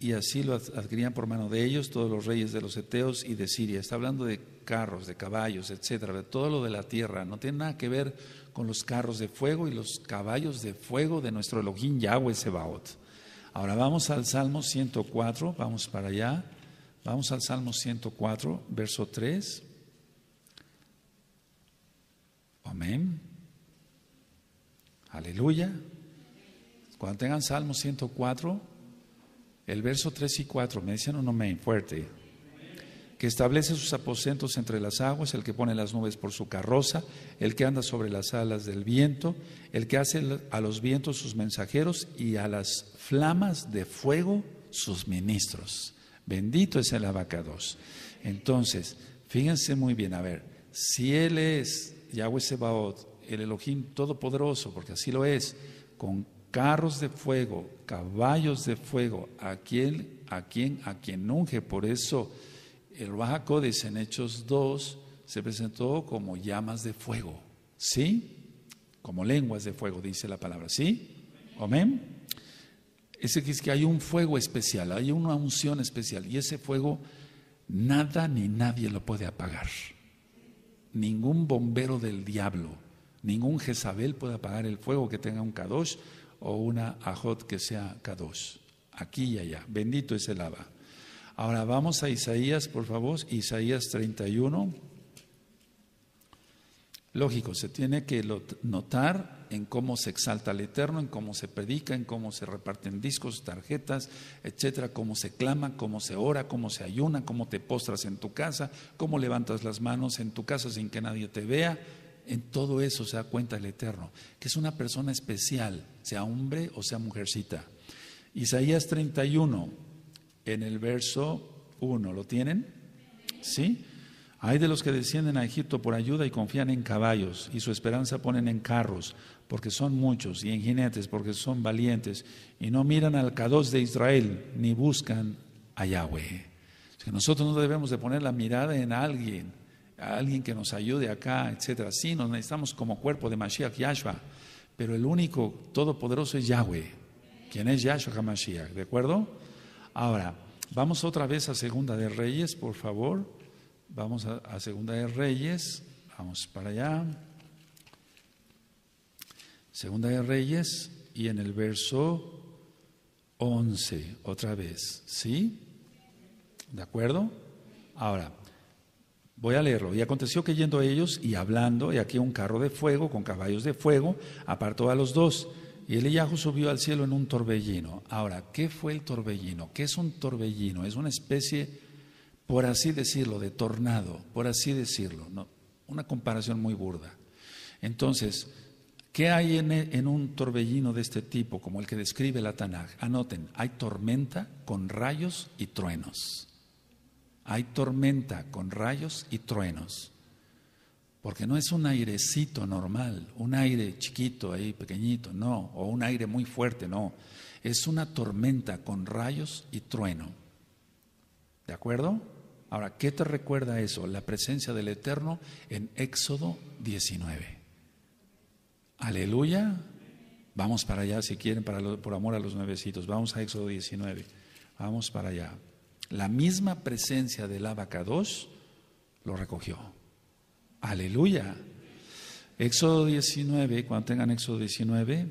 y así lo adquirían por mano de ellos todos los reyes de los heteos y de Siria. Está hablando de carros, de caballos, etcétera, de todo lo de la tierra. No tiene nada que ver con los carros de fuego y los caballos de fuego de nuestro Elohim Yahweh Sebaot. Ahora vamos al Salmo 104, vamos para allá. Vamos al Salmo 104, verso 3. Amén. Aleluya. Cuando tengan Salmo 104, el verso 3 y 4, me dicen un amén fuerte. Que establece sus aposentos entre las aguas, el que pone las nubes por su carroza, el que anda sobre las alas del viento, el que hace a los vientos sus mensajeros y a las flamas de fuego sus ministros. Bendito es el Abacados. Entonces, fíjense muy bien, a ver, si Él es Yahweh Sebaot, el Elohim Todopoderoso, porque así lo es, con carros de fuego, caballos de fuego, a quien unge, por eso el Ruach HaKodesh en Hechos 2 se presentó como llamas de fuego, ¿sí? Como lenguas de fuego, dice la palabra, ¿sí? Amén. Ese que es que hay un fuego especial, hay una unción especial, y ese fuego nada ni nadie lo puede apagar. Ningún bombero del diablo, ningún Jezabel puede apagar el fuego que tenga un Kadosh o una Ajot que sea Kadosh, aquí y allá. Bendito es el Abba. Ahora vamos a Isaías, por favor, Isaías 31. Lógico, se tiene que notar en cómo se exalta al Eterno, en cómo se predica, en cómo se reparten discos, tarjetas, etcétera, cómo se clama, cómo se ora, cómo se ayuna, cómo te postras en tu casa, cómo levantas las manos en tu casa sin que nadie te vea. En todo eso se da cuenta el Eterno, que es una persona especial, sea hombre o sea mujercita. Isaías 31. En el verso 1, ¿lo tienen? ¿Sí? Hay de los que descienden a Egipto por ayuda y confían en caballos, y su esperanza ponen en carros, porque son muchos, y en jinetes, porque son valientes, y no miran al Kadosh de Israel, ni buscan a Yahweh. O sea, nosotros no debemos de poner la mirada en alguien, a alguien que nos ayude acá, etcétera. Sí, nos necesitamos como cuerpo de Mashiach Yahshua, pero el único todopoderoso es Yahweh, quien es Yahshua HaMashiach, ¿de acuerdo? Ahora, vamos otra vez a Segunda de Reyes, por favor. Vamos a Segunda de Reyes, vamos para allá. Segunda de Reyes y en el verso 11, otra vez, ¿sí? ¿De acuerdo? Ahora, voy a leerlo. Y aconteció que yendo ellos y hablando, y aquí un carro de fuego con caballos de fuego, apartó a los dos. Y Eliyahu subió al cielo en un torbellino. Ahora, ¿qué fue el torbellino? ¿Qué es un torbellino? Es una especie, por así decirlo, de tornado, por así decirlo, ¿no? Una comparación muy burda. Entonces, ¿qué hay en un torbellino de este tipo, como el que describe la Tanaj? Anoten, hay tormenta con rayos y truenos. Hay tormenta con rayos y truenos. Porque no es un airecito normal, un aire chiquito ahí, pequeñito, no, o un aire muy fuerte, no. Es una tormenta con rayos y trueno. ¿De acuerdo? Ahora, ¿qué te recuerda eso? La presencia del Eterno en Éxodo 19. Aleluya. Vamos para allá si quieren, por amor a los nuevecitos. Vamos a Éxodo 19. Vamos para allá. La misma presencia del Abacados lo recogió. Aleluya. Éxodo 19, cuando tengan Éxodo 19.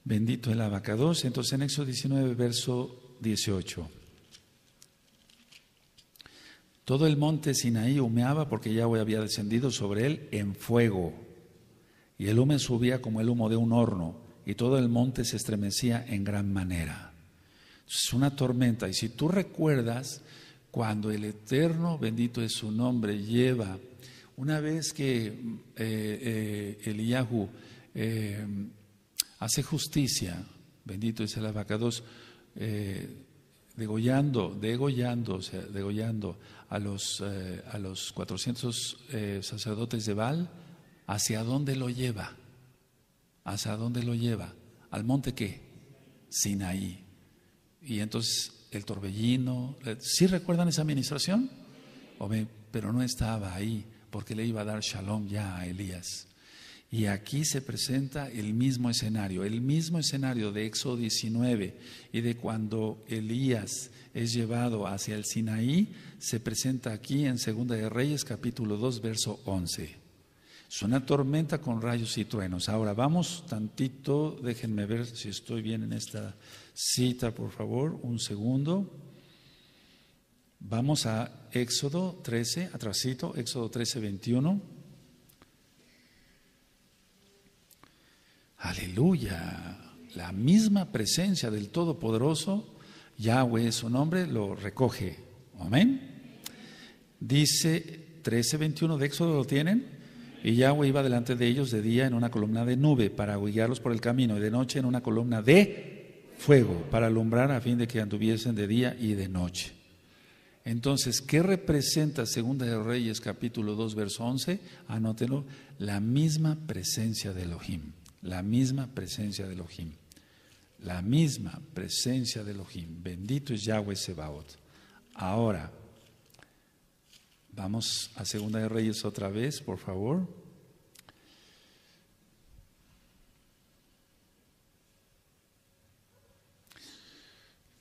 Bendito el Abacados. Entonces en Éxodo 19, verso 18. Todo el monte Sinaí humeaba porque Yahweh había descendido sobre él en fuego. Y el humo subía como el humo de un horno. Y todo el monte se estremecía en gran manera. Es una tormenta. Y si tú recuerdas, cuando el Eterno, bendito es su nombre, lleva, una vez que Eliyahu hace justicia, bendito es el Abacados, degollando a los 400 sacerdotes de Baal, ¿hacia dónde lo lleva? ¿Hacia dónde lo lleva? ¿Al monte qué? Sinaí. Y entonces el torbellino, ¿sí recuerdan esa administración? Pero no estaba ahí porque le iba a dar shalom ya a Elías. Y aquí se presenta el mismo escenario de Éxodo 19 y de cuando Elías es llevado hacia el Sinaí, se presenta aquí en Segunda de Reyes capítulo 2 verso 11. Es una tormenta con rayos y truenos. Ahora vamos tantito, déjenme ver si estoy bien en esta cita, por favor, un segundo. Vamos a Éxodo 13, atrasito, Éxodo 13, 21. Aleluya. La misma presencia del Todopoderoso, Yahweh es su nombre, lo recoge. Amén. Dice 13:21 de Éxodo, ¿lo tienen? Y Yahweh iba delante de ellos de día en una columna de nube para guiarlos por el camino, y de noche en una columna de fuego para alumbrar a fin de que anduviesen de día y de noche. Entonces, ¿qué representa Segunda de Reyes capítulo 2 verso 11? Anótenlo, la misma presencia de Elohim, la misma presencia de Elohim, la misma presencia de Elohim. Bendito es Yahweh Sebaot. Ahora, vamos a Segunda de Reyes otra vez, por favor.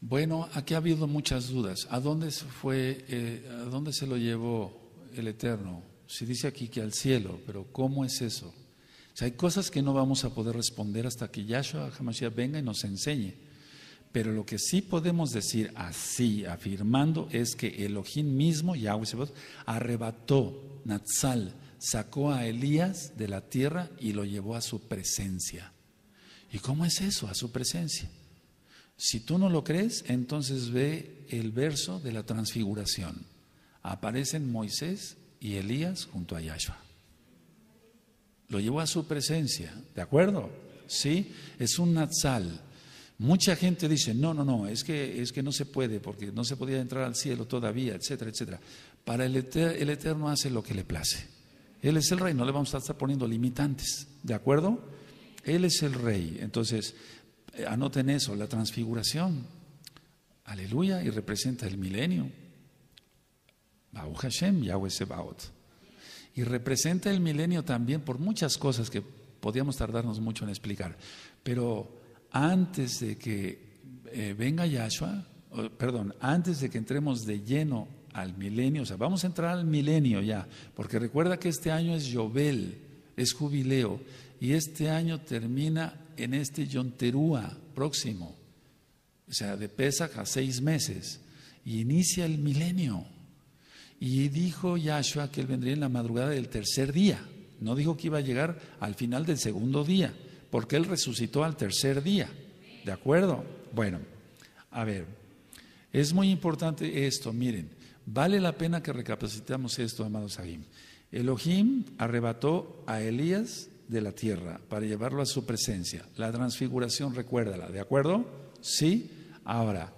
Bueno, aquí ha habido muchas dudas. ¿A dónde se fue, a dónde se lo llevó el Eterno? Si dice aquí que al cielo, pero ¿cómo es eso? O sea, hay cosas que no vamos a poder responder hasta que Yahshua HaMashiach venga y nos enseñe. Pero lo que sí podemos decir así, afirmando, es que Elohim mismo, Yahweh Sebaot, arrebató, Natsal, sacó a Elías de la tierra y lo llevó a su presencia. ¿Y cómo es eso, a su presencia? Si tú no lo crees, entonces ve el verso de la transfiguración. Aparecen Moisés y Elías junto a Yahshua. Lo llevó a su presencia, ¿de acuerdo? Sí, es un Natsal. Mucha gente dice, no, es que no se puede, porque no se podía entrar al cielo todavía, etcétera, etcétera. Para el Eterno hace lo que le place. Él es el Rey, no le vamos a estar poniendo limitantes, ¿de acuerdo? Él es el Rey. Entonces, anoten eso, la transfiguración, aleluya, y representa el milenio. Baruch Hashem, Yahweh Sebaot. Y representa el milenio también por muchas cosas que podríamos tardarnos mucho en explicar. Pero antes de que venga Yahshua, antes de que entremos de lleno al milenio, o sea, vamos a entrar al milenio ya, porque recuerda que este año es Yobel, es jubileo, y este año termina en este Yom Teruah próximo, o sea, de Pesach a 6 meses, y inicia el milenio. Y dijo Yahshua que Él vendría en la madrugada del tercer día, no dijo que iba a llegar al final del segundo día, porque Él resucitó al tercer día, ¿de acuerdo? Bueno, a ver, es muy importante esto, miren, vale la pena que recapacitemos esto, amados Sahim. Elohim arrebató a Elías de la tierra para llevarlo a su presencia. La transfiguración, recuérdala, ¿de acuerdo? Sí. Ahora,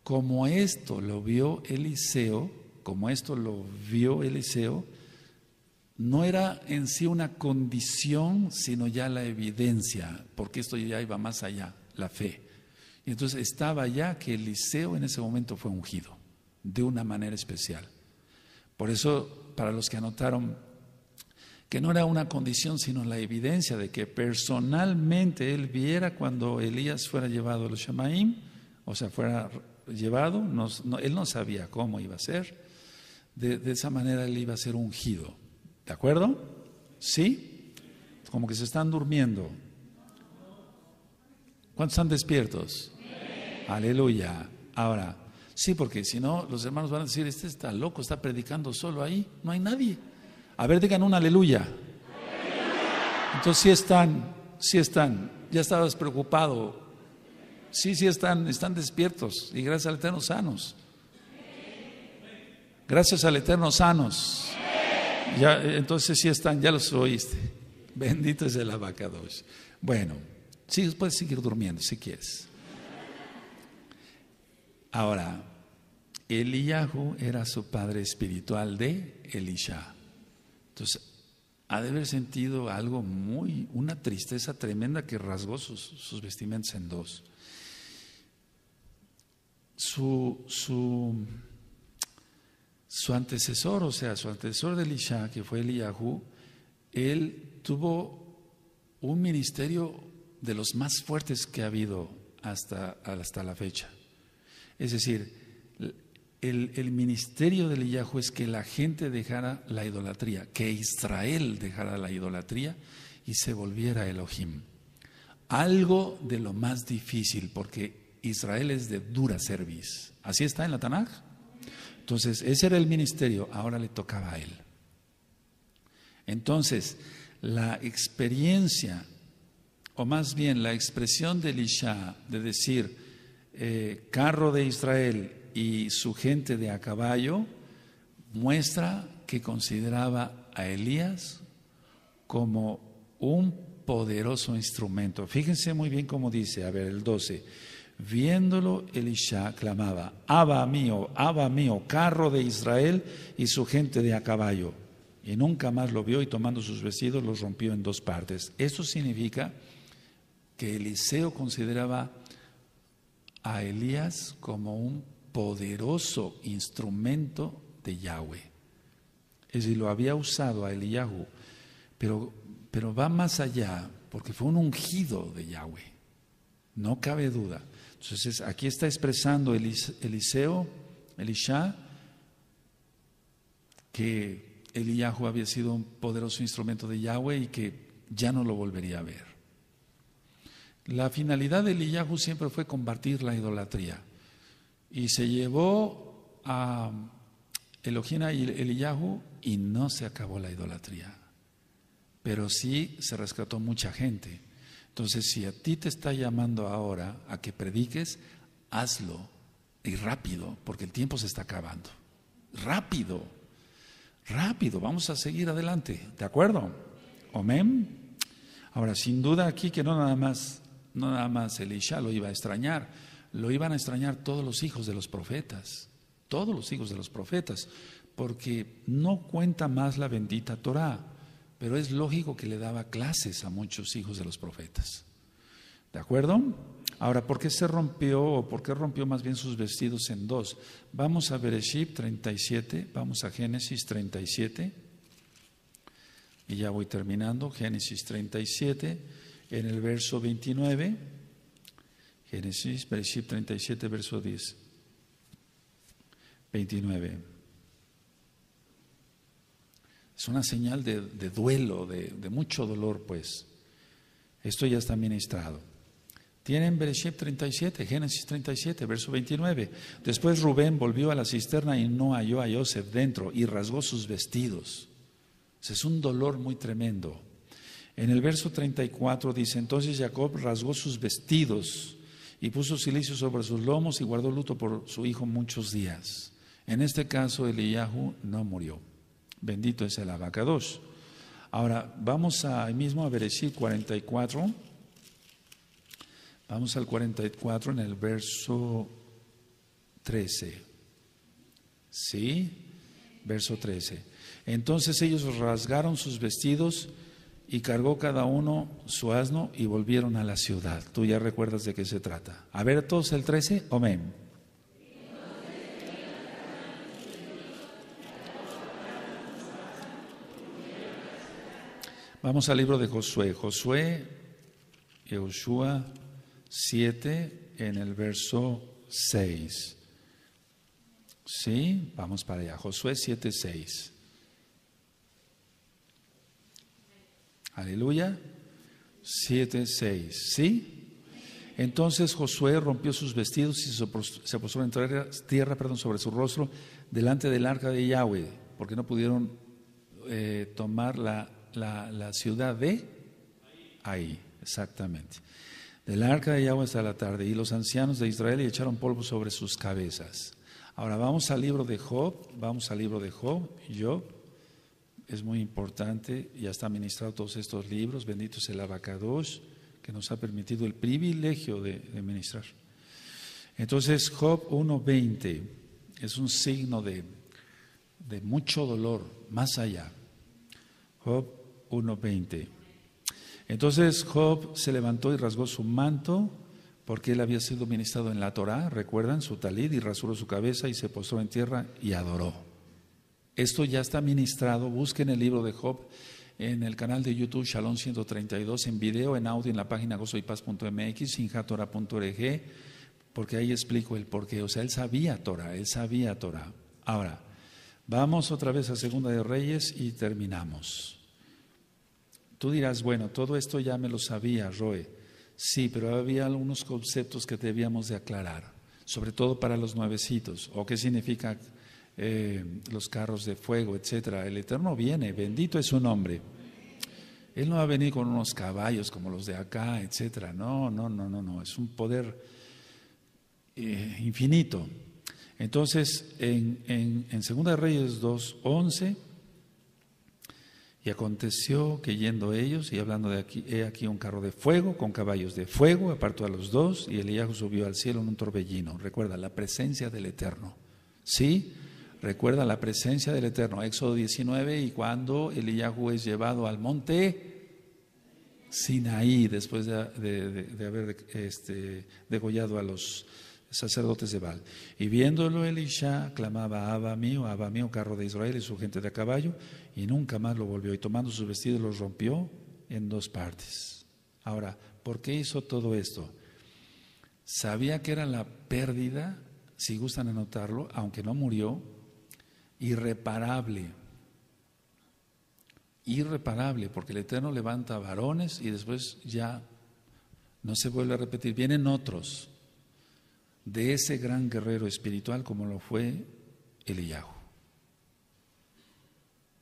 como esto lo vio Eliseo, no era en sí una condición, sino ya la evidencia, porque esto ya iba más allá, la fe. Y entonces estaba ya que Eliseo en ese momento fue ungido, de una manera especial. Por eso, para los que anotaron, que no era una condición, sino la evidencia de que personalmente él viera cuando Elías fuera llevado a los Shamaim, o sea, fuera llevado, él no sabía cómo iba a ser, de esa manera él iba a ser ungido. ¿De acuerdo? ¿Sí? Como que se están durmiendo. ¿Cuántos están despiertos? Aleluya. Ahora, sí, porque si no, los hermanos van a decir, este está loco, está predicando solo ahí, no hay nadie. A ver, digan un aleluya. Entonces sí están. Ya estabas preocupado. Sí están despiertos y gracias al Eterno sanos. Gracias al Eterno sanos. Ya, entonces sí están, ya los oíste. Bendito es el Abacadosh. Bueno, sí, puedes seguir durmiendo si quieres. Ahora, Eliyahu era su padre espiritual de Elisha. Entonces, ha de haber sentido algo una tristeza tremenda que rasgó sus vestimentas en dos. Su antecesor, o sea, su antecesor de Elisha, que fue Eliyahu, él tuvo un ministerio de los más fuertes que ha habido hasta la fecha. Es decir, el ministerio de Eliyahu es que la gente dejara la idolatría, que Israel dejara la idolatría y se volviera a Elohim. Algo de lo más difícil, porque Israel es de dura cerviz. ¿Así está en la Tanaj? Entonces, ese era el ministerio, ahora le tocaba a él. Entonces, la experiencia, o más bien la expresión de Elisha, de decir, carro de Israel y su gente de a caballo, muestra que consideraba a Elías como un poderoso instrumento. Fíjense muy bien cómo dice, a ver, el 12. Viéndolo, Elisha clamaba, Abba mío, carro de Israel y su gente de a caballo. Y nunca más lo vio, y tomando sus vestidos los rompió en dos partes. Esto significa que Eliseo consideraba a Elías como un poderoso instrumento de Yahweh. Es decir, lo había usado a Eliyahu, pero va más allá, porque fue un ungido de Yahweh, no cabe duda. Entonces aquí está expresando Elisha, que Eliyahu había sido un poderoso instrumento de Yahweh y que ya no lo volvería a ver. La finalidad de Eliyahu siempre fue combatir la idolatría, y se llevó a Elohim y Eliyahu y no se acabó la idolatría, pero sí se rescató mucha gente. Entonces, si a ti te está llamando ahora a que prediques, hazlo, y rápido, porque el tiempo se está acabando. Rápido, vamos a seguir adelante, ¿de acuerdo? Amén. Ahora, sin duda aquí que no nada más Elisha lo iba a extrañar, lo iban a extrañar todos los hijos de los profetas, porque no cuenta más la bendita Torá, pero es lógico que le daba clases a muchos hijos de los profetas. ¿De acuerdo? Ahora, ¿por qué se rompió, o por qué rompió más bien sus vestidos en dos? Vamos a Bereshit 37, vamos a Génesis 37, y ya voy terminando. Génesis 37, en el verso 29, Bereshit 37, verso 10, 29. Es una señal de duelo, de mucho dolor, pues. Esto ya está ministrado. Tienen Bereshit 37, Génesis 37, verso 29. Después Rubén volvió a la cisterna y no halló a Yosef dentro, y rasgó sus vestidos. Ese es un dolor muy tremendo. En el verso 34 dice, entonces Jacob rasgó sus vestidos y puso cilicio sobre sus lomos y guardó luto por su hijo muchos días. En este caso Eliyahu no murió. Bendito es el Abacadosh. Ahora vamos ahí mismo a Bereshit 44. Vamos al 44 en el verso 13. ¿Sí? Verso 13. Entonces ellos rasgaron sus vestidos y cargó cada uno su asno y volvieron a la ciudad. Tú ya recuerdas de qué se trata. A ver todos el 13. Amén. Vamos al libro de Josué. Josué 7 en el verso 6. ¿Sí? Vamos para allá. Josué 7, 6. Aleluya. 7, 6. ¿Sí? Entonces Josué rompió sus vestidos y se postró en tierra sobre su rostro delante del arca de Yahweh, porque no pudieron tomar la ciudad de Ahí, exactamente. Del arca de Yahweh hasta la tarde, y los ancianos de Israel echaron polvo sobre sus cabezas. Ahora vamos al libro de Job. Job es muy importante, ya está ministrado todos estos libros. Bendito es el Abacadosh, que nos ha permitido el privilegio de ministrar. Entonces Job 1:20 es un signo de mucho dolor, más allá. Job 1:20. Entonces Job se levantó y rasgó su manto, porque él había sido ministrado en la Torá, recuerdan, su talid, y rasuró su cabeza y se postró en tierra y adoró. Esto ya está ministrado. Busquen el libro de Job en el canal de YouTube Shalom 132, en video, en audio, en la página gozoypaz.mx, sinjatora.org. porque ahí explico el porqué. O sea, él sabía Torah. Ahora, vamos otra vez a Segunda de Reyes y terminamos. Tú dirás, bueno, todo esto ya me lo sabía, Roe. Sí, pero había algunos conceptos que debíamos de aclarar, sobre todo para los nuevecitos. ¿O qué significa los carros de fuego, etcétera? El Eterno viene, bendito es su nombre. Él no va a venir con unos caballos como los de acá, etcétera. No, es un poder infinito. Entonces, en 2 de Reyes 2:11, y aconteció que yendo ellos, y hablando de aquí, he aquí un carro de fuego con caballos de fuego, apartó a los dos, y Eliyahu subió al cielo en un torbellino. Recuerda, la presencia del Eterno. ¿Sí? Recuerda la presencia del Eterno. Éxodo 19, y cuando Eliyahu es llevado al monte Sinaí, después de haber degollado a los sacerdotes de Baal. Y viéndolo Elisha, clamaba, Abba mío, carro de Israel y su gente de a caballo, y nunca más lo volvió. Y tomando sus vestidos los rompió en 2 partes. Ahora, ¿por qué hizo todo esto? Sabía que era la pérdida, si gustan anotarlo, aunque no murió, irreparable, porque el Eterno levanta varones y después ya no se vuelve a repetir. Vienen otros de ese gran guerrero espiritual como lo fue Eliyahu.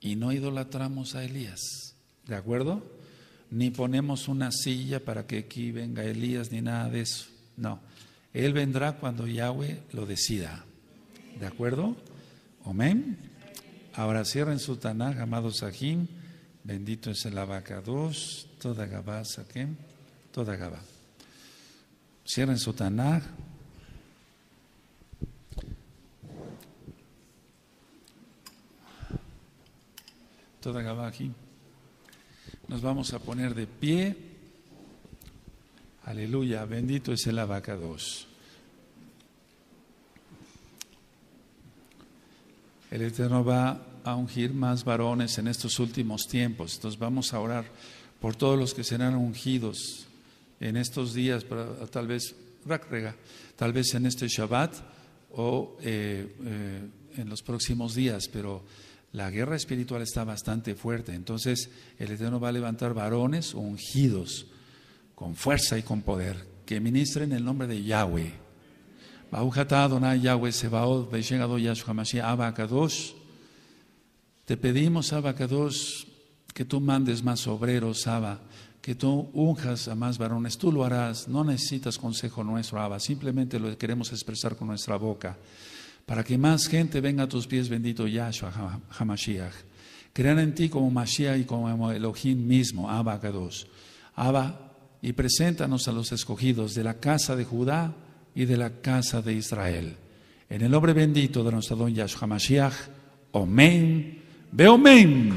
Y no idolatramos a Elías, ¿de acuerdo? Ni ponemos una silla para que aquí venga Elías, ni nada de eso. No, él vendrá cuando Yahweh lo decida, ¿de acuerdo? Amén. Ahora cierren su Tanaj, amados Sahim. Bendito es el Abacados, toda Gabá, Saquem, toda Gabá. Cierren su Tanaj. Toda Gabá aquí. Nos vamos a poner de pie. Aleluya, bendito es el Abacados. El Eterno va a ungir más varones en estos últimos tiempos. Entonces vamos a orar por todos los que serán ungidos en estos días, tal vez en este Shabbat o en los próximos días, pero la guerra espiritual está bastante fuerte. Entonces el Eterno va a levantar varones ungidos con fuerza y con poder, que ministren el nombre de Yahweh. Yahweh Sebaot, Yahshua Mashiach, Abba Kadosh. Te pedimos, Abba Kadosh, que tú mandes más obreros, Abba, que tú unjas a más varones. Tú lo harás, no necesitas consejo nuestro, Abba, simplemente lo queremos expresar con nuestra boca, para que más gente venga a tus pies, bendito Yahshua HaMashiach. Crean en ti como Mashiach y como Elohim mismo, Abba Kadosh. Abba, y preséntanos a los escogidos de la casa de Judá y de la casa de Israel. En el nombre bendito de nuestro don Yahshua HaMashiach, Amén, Beomen.